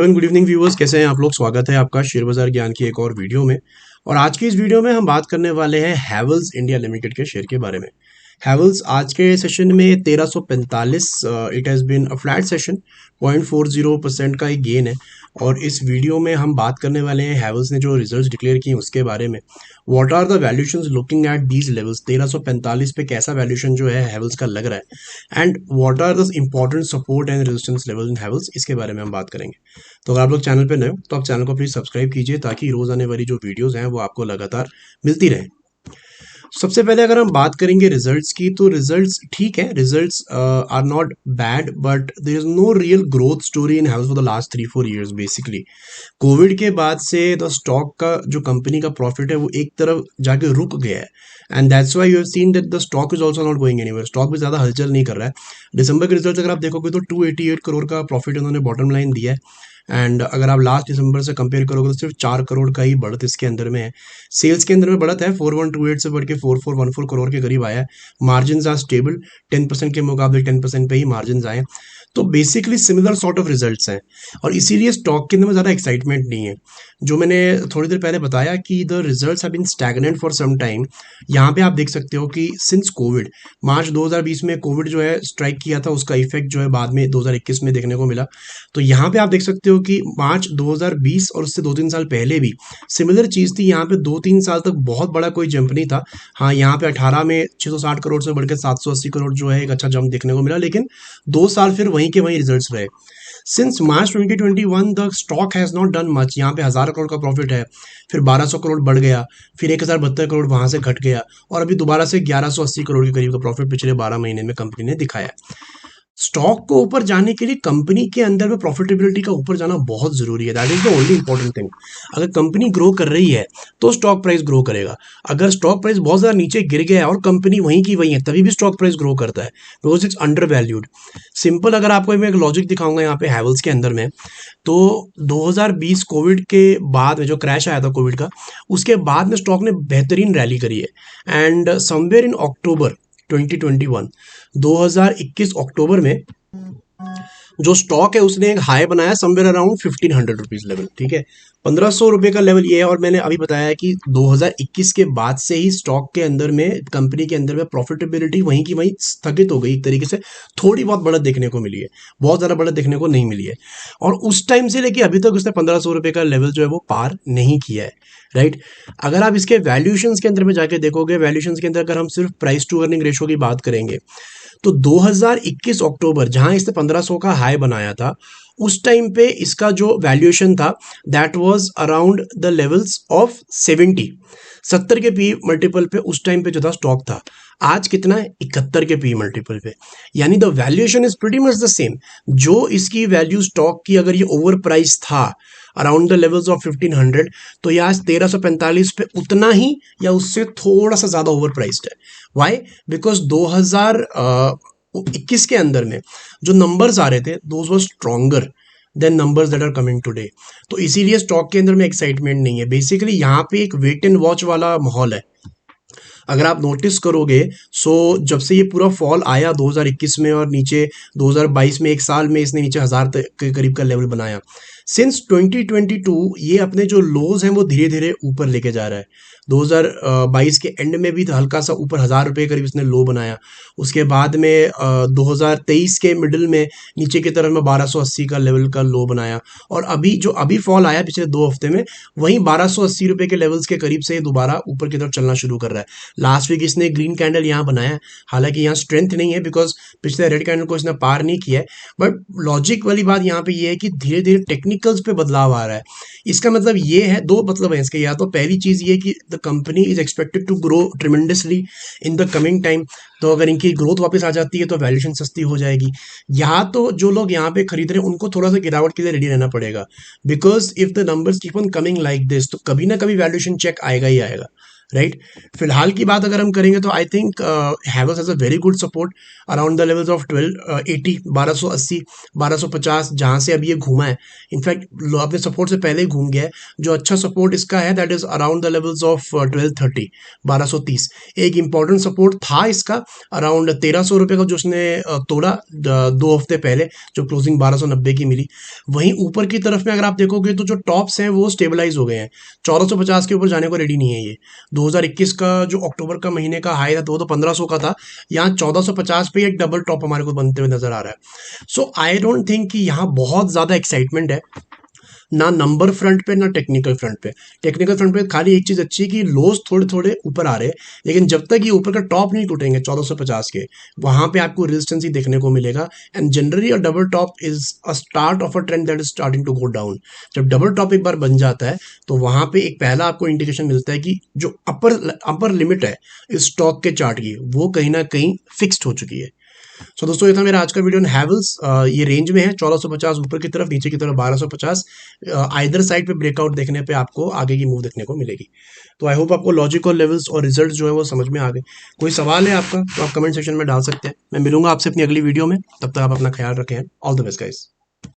Hello and good evening viewers, कैसे हैं आप लोग। स्वागत है आपका शेयर बाजार ज्ञान की एक और वीडियो में। और आज की इस वीडियो में हम बात करने वाले हैं हैवेल्स इंडिया लिमिटेड के शेयर के बारे में। हैवेल्स आज के सेशन में 1345, it has been a flat session, 0.40% का एक गेन है। और इस वीडियो में हम बात करने वाले हैं हैवेल्स ने जो रिजल्ट्स डिक्लेयर किए उसके बारे में। What are the valuations looking at these levels, 1345 पे कैसा वैल्यूएशन जो है हैवेल्स का लग रहा है, and what are the important support and resistance level in Havells, इसके बारे में हम बात करेंगे। तो अगर आप लोग चैनल पे नए हो तो आप चैनल को प्लीज सब्सक्राइब कीजिए ताकि रोज आने वाली जो वीडियोस हैं वो आपको लगातार मिलती रहे। सबसे पहले अगर हम बात करेंगे रिजल्ट्स की, तो रिजल्ट्स ठीक है, results are not bad, but there is no real growth story in Havells for the last 3-4 years. Basically covid के बाद से द स्टॉक का जो कंपनी का प्रॉफिट है वो एक तरफ जाके रुक गया है, and that's why you have seen that the stock is also not going anywhere. Stock भी ज़्यादा हलचल नहीं कर रहा है। दिसंबर के रिजल्ट अगर आप देखोगे तो 288 करोड़ का प्रॉफिट उन्होंने बॉटम लाइन दिया है, एंड अगर आप लास्ट दिसंबर से कंपेयर करोगे तो सिर्फ 4 करोड़ का ही बढ़त इसके अंदर में है। सेल्स के अंदर में बढ़त है, 4128 से बढ़ के 4414 करोड़ के करीब आया है। मार्जिन आर स्टेबल, 10% के मुकाबले 10% पे ही मार्जिन आए। तो basically similar sort of results हैं, और इसीलिए स्टॉक के अंदर में ज़्यादा एक्साइटमेंट नहीं है। जो मैंने थोड़ी देर पहले बताया कि the results have been stagnant for some time. यहाँ पे आप देख सकते हो कि सिंस कोविड, मार्च 2020 में कोविड जो है स्ट्राइक किया था, उसका इफेक्ट जो है बाद में 2021 में देखने को मिला। तो यहाँ पे आप देख सकते हो कि मार्च 2020 और उससे 2-3 साल पहले भी सिमिलर चीज़ थी। यहाँ पे 2-3 साल तक बहुत बड़ा कोई जंप नहीं था। हाँ, यहाँ पे 18 में 660 करोड़ से बढ़ के 780 करोड़ जो है एक अच्छा जंप देखने को मिला, लेकिन 2 साल फिर वहीं के वहीं रिजल्ट्स रहे। Since March 2021 the stock has not done much. यहाँ पे 1000 करोड़ का प्रॉफिट है, फिर 1200 करोड़ बढ़ गया, फिर 1072 करोड़ वहाँ से घट गया, और अभी दोबारा से 1180 करोड़ के करीब का प्रॉफिट पिछले 12 महीने में कंपनी ने दिखाया है। स्टॉक को ऊपर जाने के लिए कंपनी के अंदर में प्रॉफिटेबिलिटी का ऊपर जाना बहुत जरूरी है। That is the only important thing. अगर कंपनी ग्रो कर रही है तो स्टॉक प्राइस ग्रो करेगा। अगर स्टॉक प्राइस बहुत ज़्यादा नीचे गिर गया है और कंपनी वहीं की वहीं है, तभी भी स्टॉक प्राइस ग्रो करता है, because it's under valued. Simple अगर आपको मैं एक लॉजिक दिखाऊंगा यहाँ पे हैवेल्स के अंदर में, तो 2020 कोविड के बाद में जो क्रैश आया था कोविड का, उसके बाद में स्टॉक ने बेहतरीन रैली करी है। एंड समवेयर इन अक्टूबर 2021, 2021 अक्टूबर में जो स्टॉक है उसने एक हाई बनाया समवेयर अराउंड 1500 रुपीज लेवल। ठीक है, 1500 रुपए का लेवल ये है। और मैंने अभी बताया कि 2021 के बाद से ही स्टॉक के अंदर में, कंपनी के अंदर में प्रॉफिटेबिलिटी वहीं की वहीं स्थगित हो गई एक तरीके से। थोड़ी बहुत बढ़त देखने को मिली है, बहुत ज़्यादा बढ़त देखने को नहीं मिली है। और उस टाइम से लेके अभी तक उसने 1500 रुपए का लेवल जो है वो पार नहीं किया है। राइट, अगर आप इसके वैल्यूएशंस के अंदर में जाके देखोगे, वैल्यूएशंस के अंदर अगर हम सिर्फ प्राइस टू अर्निंग रेशो की बात करेंगे, तो 2021 अक्टूबर जहां इसने 1500 का हाई बनाया था, उस टाइम पे इसका जो वैल्यूएशन था that was around the levels of 70 के पी मल्टीपल पे उस टाइम पे जो था स्टॉक था। आज कितना है? 71 के पी मल्टीपल पे, यानी the valuation is pretty much the same. जो इसकी वैल्यू स्टॉक की, अगर ये ओवर प्राइस था अराउंड द लेवल्स ऑफ 1500, तो ये आज 1345 पे उतना ही या उससे थोड़ा सा ज्यादा ओवर प्राइस्ड है। वाई? बिकॉज 2021 के अंदर में जो नंबर्स आ रहे थे those were stronger than numbers that are coming today. तो इसीलिए स्टॉक के अंदर में एक्साइटमेंट नहीं है। बेसिकली यहाँ पे एक वेट एंड वॉच वाला माहौल है। अगर आप नोटिस करोगे, सो जब से ये पूरा फॉल आया 2021 में और नीचे 2022 में, एक साल में इसने नीचे 1000 के करीब का लेवल बनाया। सिंस 2022 ये अपने जो लोज हैं वो धीरे धीरे ऊपर लेके जा रहा है। 2022 के एंड में भी हल्का सा ऊपर 1000 रुपये करीब इसने लो बनाया। उसके बाद में 2023 के मिडिल में नीचे की तरफ में 1280 का लेवल का लो बनाया, और अभी फॉल आया पिछले 2 हफ्ते में, वहीं 1280 रुपये के लेवल्स के करीब से दोबारा ऊपर की तरफ चलना शुरू कर रहा है। लास्ट वीक इसने ग्रीन कैंडल यहाँ बनाया, हालांकि यहाँ स्ट्रेंथ नहीं है बिकॉज पिछले रेड कैंडल को इसने पार नहीं किया है। बट लॉजिक वाली बात यहाँ पे ये है कि धीरे धीरे टेक्निकल्स पे बदलाव आ रहा है। इसका मतलब ये है, 2 मतलब है इसके। या तो पहली चीज ये कि the company is expected to grow tremendously in the coming time, तो अगर इनकी ग्रोथ वापस आ जाती है तो वैल्यूएशन सस्ती हो जाएगी। या तो जो लोग यहाँ पे खरीद रहे हैं उनको थोड़ा सा गिरावट के लिए रेडी रहना पड़ेगा, because if the numbers keep on coming like this, तो कभी ना कभी वैल्यूएशन चेक आएगा ही आएगा। राइट। फिलहाल की बात अगर हम करेंगे तो I think Havells has a very good support around the levels of 1280, 1280, 1250, जहां से अभी ये घूमा है। इनफैक्ट अपने सपोर्ट से पहले ही घूम गया है। जो अच्छा सपोर्ट इसका है that is around the levels of 1230, 1230। एक इंपॉर्टेंट सपोर्ट था इसका अराउंड 1300 रुपये का, जो उसने तोड़ा 2 हफ्ते पहले, जो क्लोजिंग 1290 की मिली। वहीं ऊपर की तरफ में अगर आप देखोगे तो जो टॉप्स हैं वो स्टेबलाइज हो गए हैं। 1450 के ऊपर जाने को रेडी नहीं है ये। 2021 का जो अक्टूबर का महीने का हाई था, तो वो तो 1500 का था। यहाँ 1450 पे एक डबल टॉप हमारे को बनते हुए नजर आ रहा है। सो आई डोंट थिंक कि यहाँ बहुत ज्यादा एक्साइटमेंट है, ना नंबर फ्रंट पे ना टेक्निकल फ्रंट पे। टेक्निकल फ्रंट पे खाली एक चीज अच्छी है कि लोज थोड़े थोड़े ऊपर आ रहे हैं, लेकिन जब तक ये ऊपर का टॉप नहीं टूटेंगे 1450 के, वहां पे आपको रेजिस्टेंस ही देखने को मिलेगा। And generally a double top is a start of a trend that is starting to go down. जब डबल टॉप एक बार बन जाता है तो वहां पे एक पहला आपको इंडिकेशन मिलता है कि जो अपर अपर लिमिट है इस स्टॉक के चार्ट की, वो कहीं ना कहीं फिक्स्ड हो चुकी है। सो दोस्तों, ये था मेरा आज का वीडियो। हैवल्स ये रेंज में है 1450 ऊपर की तरफ, नीचे की तरफ 1250। आइदर साइड पे ब्रेकआउट देखने पे आपको आगे की मूव देखने को मिलेगी। तो आई होप आपको लॉजिक और लेवल्स और रिजल्ट जो है वो समझ में आ गए। कोई सवाल है आपका तो आप कमेंट सेक्शन में डाल सकते हैं। मैं मिलूंगा आपसे अपनी अगली वीडियो में, तब तक आप अपना ख्याल रखें। All the best guys.